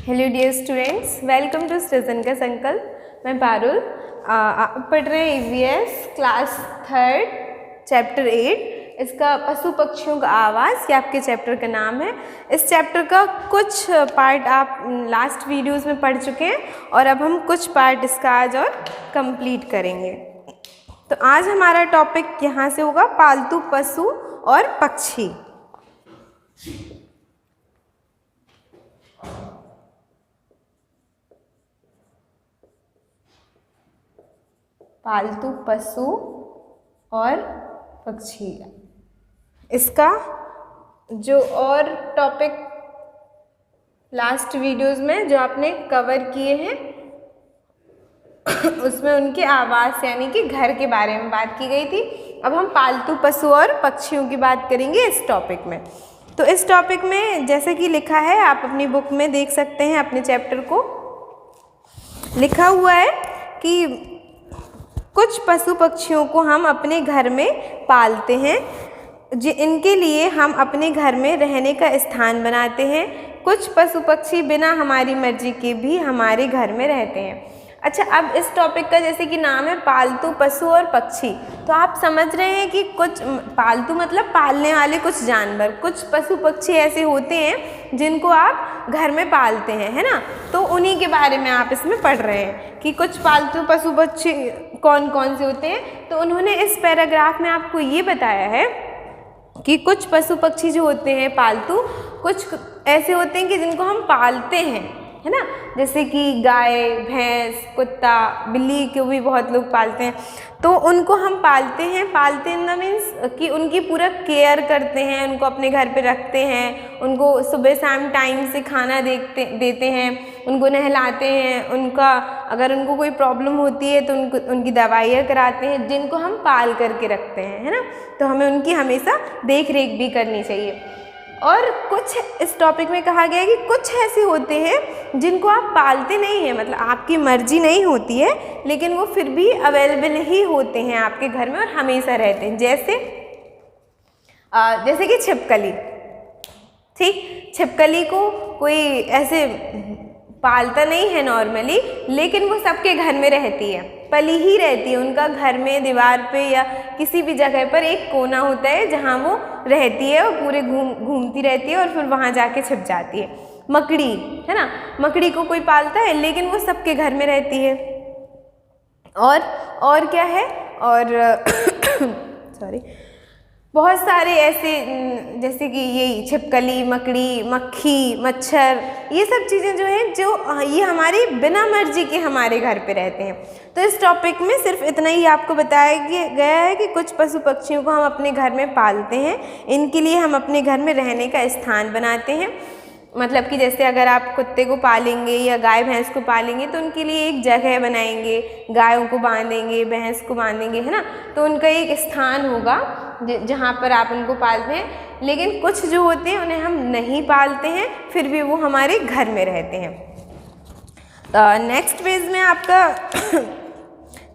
Hello dear students, welcome to Srijan का संकल्प। मैं पारुल पढ़ रहे हैं ईवीएस क्लास 3 चैप्टर 8। इसका पशु पक्षियों का आवाज़, ये आपके चैप्टर का नाम है। इस चैप्टर का कुछ पार्ट आप लास्ट वीडियोस में पढ़ चुके हैं और अब हम कुछ पार्ट इसका आज और कंप्लीट करेंगे। तो आज हमारा टॉपिक यहाँ से होगा पालतू पशु और पक्षी। पालतू पशु और पक्षी, इसका जो और टॉपिक लास्ट वीडियोस में जो आपने कवर किए हैं उसमें उनके आवास यानी कि घर के बारे में बात की गई थी। अब हम पालतू पशु और पक्षियों की बात करेंगे इस टॉपिक में। तो इस टॉपिक में जैसे कि लिखा है, आप अपनी बुक में देख सकते हैं, अपने चैप्टर को लिखा हुआ है कि कुछ पशु पक्षियों को हम अपने घर में पालते हैं, इनके लिए हम अपने घर में रहने का स्थान बनाते हैं। कुछ पशु पक्षी बिना हमारी मर्जी के भी हमारे घर में रहते हैं। अच्छा, अब इस टॉपिक का जैसे कि नाम है पालतू पशु और पक्षी, तो आप समझ रहे हैं कि कुछ पालतू मतलब पालने वाले कुछ जानवर, कुछ पशु पक्षी ऐसे होते हैं जिनको आप घर में पालते हैं, है ना। तो उन्हीं के बारे में आप इसमें पढ़ रहे हैं कि कुछ पालतू पशु पक्षी कौन कौन से होते हैं। तो उन्होंने इस पैराग्राफ में आपको ये बताया है कि कुछ पशु पक्षी जो होते हैं पालतू, कुछ ऐसे होते हैं कि जिनको हम पालते हैं, है ना। जैसे कि गाय, भैंस, कुत्ता, बिल्ली को भी बहुत लोग पालते हैं। तो उनको हम पालते हैं। पालते इन द मीन्स कि उनकी पूरा केयर करते हैं, उनको अपने घर पे रखते हैं, उनको सुबह शाम टाइम से खाना देते हैं, उनको नहलाते हैं, उनका अगर उनको कोई प्रॉब्लम होती है तो उनकी दवाइयाँ कराते हैं, जिनको हम पाल करके रखते हैं, है ना। तो हमें उनकी हमेशा देख रेख भी करनी चाहिए। और कुछ इस टॉपिक में कहा गया है कि कुछ ऐसे होते हैं जिनको आप पालते नहीं हैं, मतलब आपकी मर्जी नहीं होती है, लेकिन वो फिर भी अवेलेबल ही होते हैं आपके घर में और हमेशा रहते हैं। जैसे कि छिपकली, ठीक, छिपकली को कोई ऐसे पालता नहीं है नॉर्मली, लेकिन वो सबके घर में रहती है, पली ही रहती है। उनका घर में दीवार पे या किसी भी जगह पर एक कोना होता है जहाँ वो रहती है और पूरे घूमती रहती है और फिर वहाँ जाके छिप जाती है। मकड़ी, है ना, मकड़ी को कोई पालता है लेकिन वो सबके घर में रहती है। और क्या है, और सॉरी, बहुत सारे ऐसे जैसे कि यही छिपकली, मकड़ी, मक्खी, मच्छर, ये सब चीज़ें जो हैं जो ये हमारी बिना मर्जी के हमारे घर पे रहते हैं। तो इस टॉपिक में सिर्फ इतना ही आपको बताया गया है कि कुछ पशु पक्षियों को हम अपने घर में पालते हैं, इनके लिए हम अपने घर में रहने का स्थान बनाते हैं। मतलब कि जैसे अगर आप कुत्ते को पालेंगे या गाय भैंस को पालेंगे तो उनके लिए एक जगह बनाएंगे, गायों को बांधेंगे, भैंस को बांधेंगे, है ना। तो उनका एक स्थान होगा जहाँ पर आप उनको पालते हैं। लेकिन कुछ जो होते हैं उन्हें हम नहीं पालते हैं, फिर भी वो हमारे घर में रहते हैं। नेक्स्ट पेज में आपका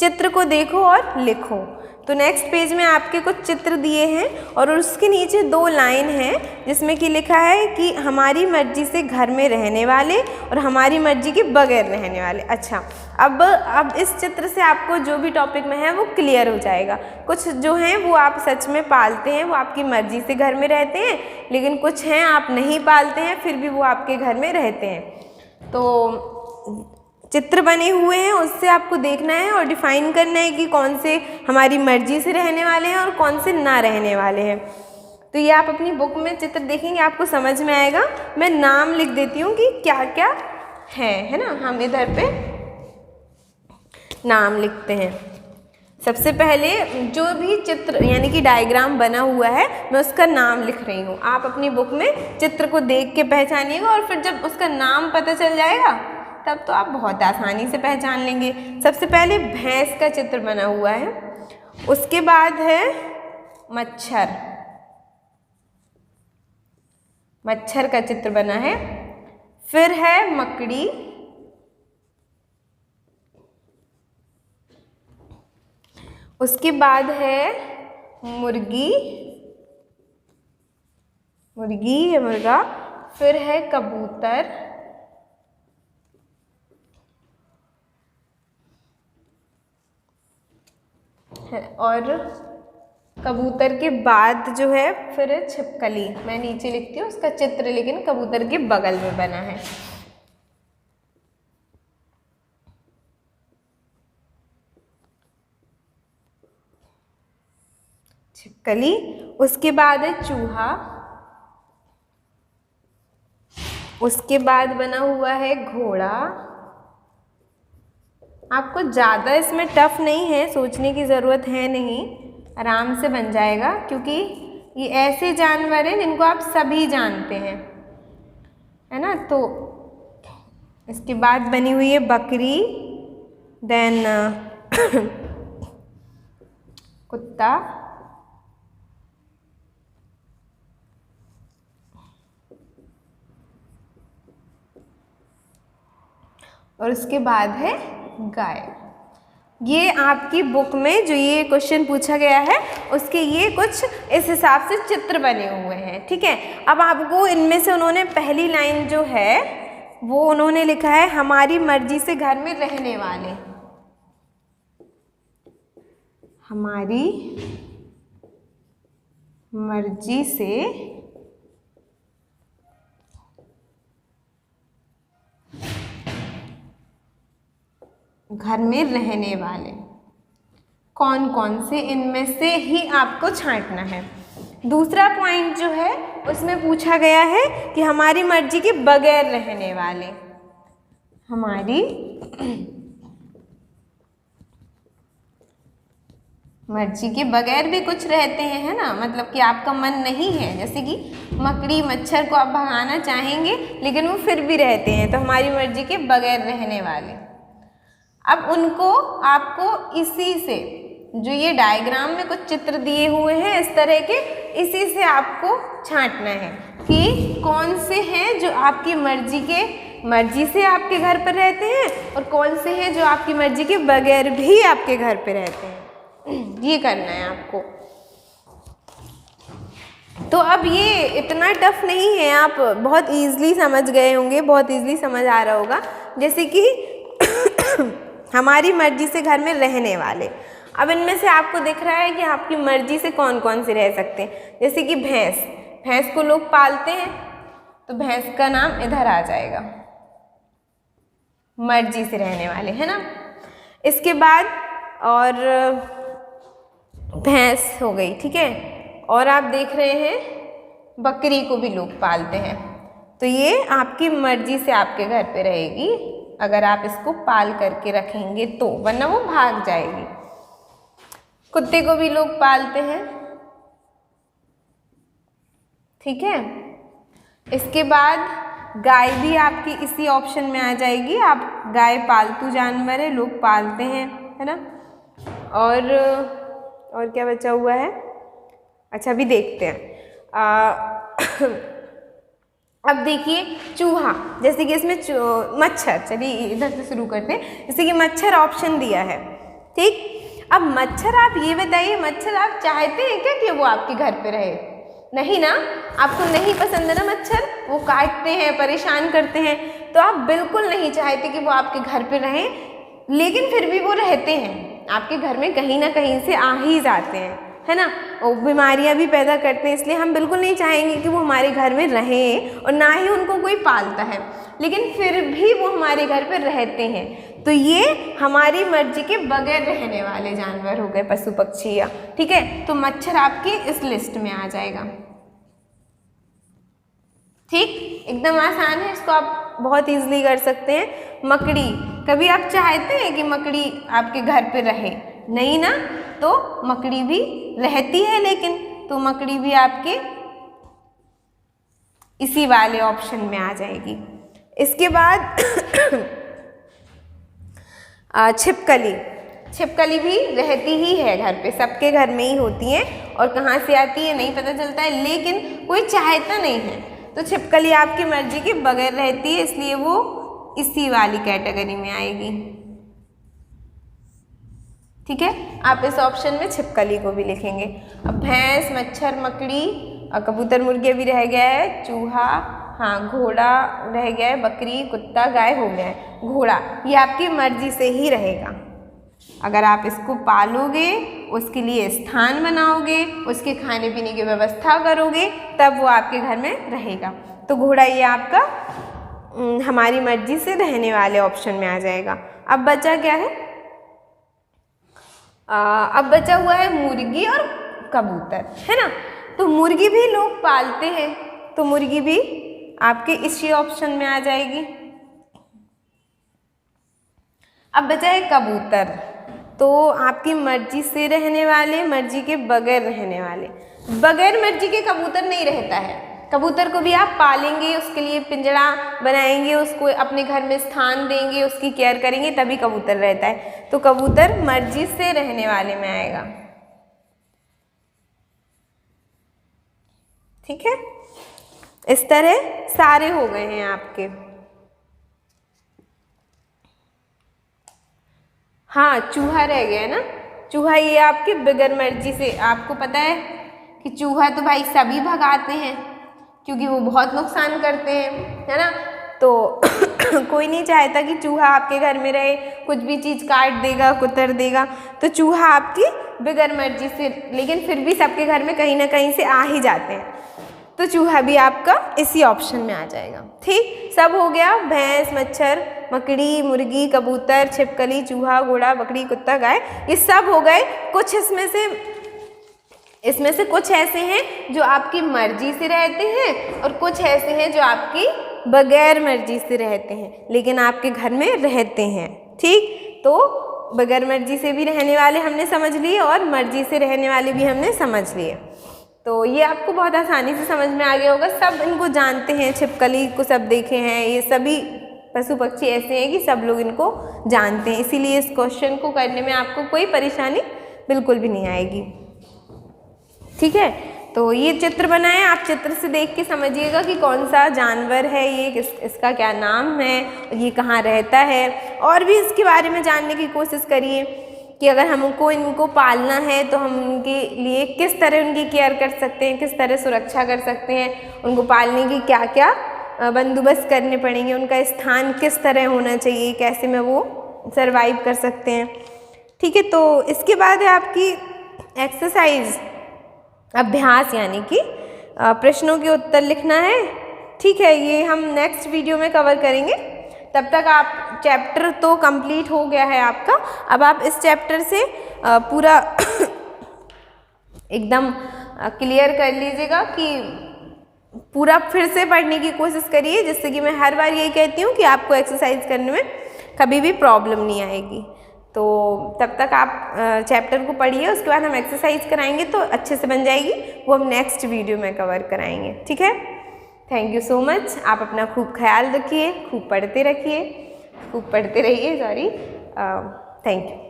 चित्र को देखो और लिखो। तो नेक्स्ट पेज में आपके कुछ चित्र दिए हैं और उसके नीचे 2 लाइन हैं जिसमें कि लिखा है कि हमारी मर्जी से घर में रहने वाले और हमारी मर्जी के बगैर रहने वाले। अच्छा, अब इस चित्र से आपको जो भी टॉपिक में है वो क्लियर हो जाएगा। कुछ जो हैं वो आप सच में पालते हैं, वो आपकी मर्जी से घर में रहते हैं, लेकिन कुछ हैं आप नहीं पालते हैं, फिर भी वो आपके घर में रहते हैं। तो चित्र बने हुए हैं, उससे आपको देखना है और डिफाइन करना है कि कौन से हमारी मर्जी से रहने वाले हैं और कौन से ना रहने वाले हैं। तो ये आप अपनी बुक में चित्र देखेंगे, आपको समझ में आएगा। मैं नाम लिख देती हूँ कि क्या क्या है ना। हम इधर पे नाम लिखते हैं। सबसे पहले जो भी चित्र यानी कि डायग्राम बना हुआ है, मैं उसका नाम लिख रही हूँ। आप अपनी बुक में चित्र को देख के पहचानिएगा और फिर जब उसका नाम पता चल जाएगा तब तो आप बहुत आसानी से पहचान लेंगे। सबसे पहले भैंस का चित्र बना हुआ है, उसके बाद है मच्छर, मच्छर का चित्र बना है, फिर है मकड़ी, उसके बाद है मुर्गी, मुर्गी या मुर्गा, फिर है कबूतर, और कबूतर के बाद जो है फिर छिपकली, मैं नीचे लिखती हूँ उसका चित्र, लेकिन कबूतर के बगल में बना है। छिपकली, उसके बाद है चूहा, उसके बाद बना हुआ है घोड़ा। आपको ज़्यादा इसमें टफ नहीं है, सोचने की ज़रूरत है नहीं, आराम से बन जाएगा, क्योंकि ये ऐसे जानवर हैं जिनको आप सभी जानते हैं, है ना। तो इसके बाद बनी हुई है बकरी, देन कुत्ता, और उसके बाद है गाय। ये आपकी बुक में जो ये क्वेश्चन पूछा गया है उसके ये कुछ इस हिसाब से चित्र बने हुए हैं, ठीक है। अब आपको इनमें से उन्होंने पहली लाइन जो है वो उन्होंने लिखा है हमारी मर्जी से घर में रहने वाले। हमारी मर्जी से घर में रहने वाले कौन कौन से, इनमें से ही आपको छांटना है। दूसरा पॉइंट जो है उसमें पूछा गया है कि हमारी मर्जी के बगैर रहने वाले, हमारी मर्जी के बगैर भी कुछ रहते हैं, है ना, मतलब कि आपका मन नहीं है, जैसे कि मकड़ी मच्छर को आप भगाना चाहेंगे लेकिन वो फिर भी रहते हैं, तो हमारी मर्जी के बगैर रहने वाले। अब उनको आपको इसी से, जो ये डायग्राम में कुछ चित्र दिए हुए हैं इस तरह के, इसी से आपको छांटना है कि कौन से हैं जो आपकी मर्जी से आपके घर पर रहते हैं और कौन से हैं जो आपकी मर्जी के बगैर भी आपके घर पे रहते हैं। ये करना है आपको। तो अब ये इतना टफ नहीं है, आप बहुत ईजिली समझ गए होंगे, बहुत ईजिली समझ आ रहा होगा। जैसे कि हमारी मर्जी से घर में रहने वाले, अब इनमें से आपको दिख रहा है कि आपकी मर्जी से कौन कौन से रह सकते हैं। जैसे कि भैंस को लोग पालते हैं, तो भैंस का नाम इधर आ जाएगा, मर्जी से रहने वाले, है ना। इसके बाद और भैंस हो गई, ठीक है। और आप देख रहे हैं बकरी को भी लोग पालते हैं, तो ये आपकी मर्जी से आपके घर पे रहेगी अगर आप इसको पाल करके रखेंगे तो, वरना वो भाग जाएगी। कुत्ते को भी लोग पालते हैं, ठीक है। इसके बाद गाय भी आपकी इसी ऑप्शन में आ जाएगी, आप गाय पालतू जानवर है, लोग पालते हैं, है ना। और क्या बचा हुआ है, अच्छा अभी देखते हैं। अब देखिए चूहा, जैसे कि इसमें मच्छर, चलिए इधर से शुरू करते हैं। जैसे कि मच्छर ऑप्शन दिया है, ठीक। अब मच्छर, आप ये बताइए, मच्छर आप चाहते हैं क्या कि वो आपके घर पे रहे? नहीं ना, आपको नहीं पसंद है ना मच्छर, वो काटते हैं, परेशान करते हैं, तो आप बिल्कुल नहीं चाहते कि वो आपके घर पे रहें, लेकिन फिर भी वो रहते हैं आपके घर में, कहीं ना कहीं से आ ही जाते हैं, है ना। और बीमारियां भी पैदा करते हैं, इसलिए हम बिल्कुल नहीं चाहेंगे कि वो हमारे घर में रहें, और ना ही उनको कोई पालता है, लेकिन फिर भी वो हमारे घर पर रहते हैं। तो ये हमारी मर्जी के बगैर रहने वाले जानवर हो गए, पशु पक्षी, ठीक है। तो मच्छर आपकी इस लिस्ट में आ जाएगा, ठीक, एकदम आसान है, इसको आप बहुत इजीली कर सकते हैं। मकड़ी, कभी आप चाहते हैं कि मकड़ी आपके घर पे रहे? नहीं ना, तो मकड़ी भी रहती है, लेकिन तो मकड़ी भी आपके इसी वाले ऑप्शन में आ जाएगी। इसके बाद छिपकली भी रहती ही है घर पे, सबके घर में ही होती है, और कहाँ से आती है नहीं पता चलता है, लेकिन कोई चाहता नहीं है, तो छिपकली आपकी मर्जी के बगैर रहती है, इसलिए वो इसी वाली कैटेगरी में आएगी, ठीक है। आप इस ऑप्शन में छिपकली को भी लिखेंगे। अब भैंस, मच्छर, मकड़ी और कबूतर, मुर्गे भी रह गया है, चूहा, हाँ, घोड़ा रह गया है, बकरी, कुत्ता, गाय हो गया है। घोड़ा ये आपकी मर्जी से ही रहेगा। अगर आप इसको पालोगे, उसके लिए स्थान बनाओगे, उसके खाने पीने की व्यवस्था करोगे, तब वो आपके घर में रहेगा। तो घोड़ा ये आपका हमारी मर्जी से रहने वाले ऑप्शन में आ जाएगा। अब बचा क्या है? अब बचा हुआ है मुर्गी और कबूतर, है ना। तो मुर्गी भी लोग पालते हैं, तो मुर्गी भी आपके इसी ऑप्शन में आ जाएगी। अब बचा है कबूतर, तो आपकी मर्जी से रहने वाले, मर्जी के बगैर रहने वाले। बगैर मर्जी के कबूतर नहीं रहता है। कबूतर को भी आप पालेंगे, उसके लिए पिंजरा बनाएंगे, उसको अपने घर में स्थान देंगे, उसकी केयर करेंगे, तभी कबूतर रहता है। तो कबूतर मर्जी से रहने वाले में आएगा। ठीक है, इस तरह सारे हो गए हैं आपके। हाँ, चूहा रह गया ना। चूहा ये आपके बगैर मर्जी से, आपको पता है कि चूहा तो भाई सभी भगाते हैं क्योंकि वो बहुत नुकसान करते हैं, है ना। तो कोई नहीं चाहता कि चूहा आपके घर में रहे, कुछ भी चीज़ काट देगा, कुतर देगा। तो चूहा आपकी बगैर मर्जी से, लेकिन फिर भी सबके घर में कहीं ना कहीं से आ ही जाते हैं। तो चूहा भी आपका इसी ऑप्शन में आ जाएगा। ठीक, सब हो गया। भैंस, मच्छर, मकड़ी, मुर्गी, कबूतर, छिपकली, चूहा, घोड़ा, बकरी, कुत्ता, गाय, ये सब हो गए। कुछ इसमें से कुछ ऐसे हैं जो आपकी मर्जी से रहते हैं और कुछ ऐसे हैं जो आपकी बगैर मर्जी से रहते हैं लेकिन आपके घर में रहते हैं। ठीक, तो बगैर मर्जी से भी रहने वाले हमने समझ लिए और मर्जी से रहने वाले भी हमने समझ लिए। तो ये आपको बहुत आसानी से समझ में आ गया होगा। सब इनको जानते हैं, छिपकली को सब देखे हैं, ये सभी पशु पक्षी ऐसे हैं कि सब लोग इनको जानते हैं, इसीलिए इस क्वेश्चन को करने में आपको कोई परेशानी बिल्कुल भी नहीं आएगी। ठीक है, तो ये चित्र बनाएं, आप चित्र से देख के समझिएगा कि कौन सा जानवर है ये, इसका क्या नाम है, ये कहाँ रहता है, और भी इसके बारे में जानने की कोशिश करिए कि अगर हमको इनको पालना है तो हम उनके लिए किस तरह उनकी केयर कर सकते हैं, किस तरह सुरक्षा कर सकते हैं, उनको पालने की क्या क्या बंदोबस्त करने पड़ेंगे, उनका स्थान किस तरह होना चाहिए, कैसे में वो सरवाइव कर सकते हैं। ठीक है, तो इसके बाद है आपकी एक्सरसाइज, अभ्यास, यानी कि प्रश्नों के उत्तर लिखना है। ठीक है, ये हम नेक्स्ट वीडियो में कवर करेंगे। तब तक आप चैप्टर तो कंप्लीट हो गया है आपका। अब आप इस चैप्टर से पूरा एकदम क्लियर कर लीजिएगा कि पूरा फिर से पढ़ने की कोशिश करिए, जिससे कि मैं हर बार यही कहती हूँ कि आपको एक्सरसाइज करने में कभी भी प्रॉब्लम नहीं आएगी। तो तब तक आप चैप्टर को पढ़िए, उसके बाद हम एक्सरसाइज कराएंगे तो अच्छे से बन जाएगी, वो हम नेक्स्ट वीडियो में कवर कराएंगे। ठीक है, थैंक यू सो मच। आप अपना खूब ख्याल रखिए, खूब पढ़ते रहिए, थैंक यू।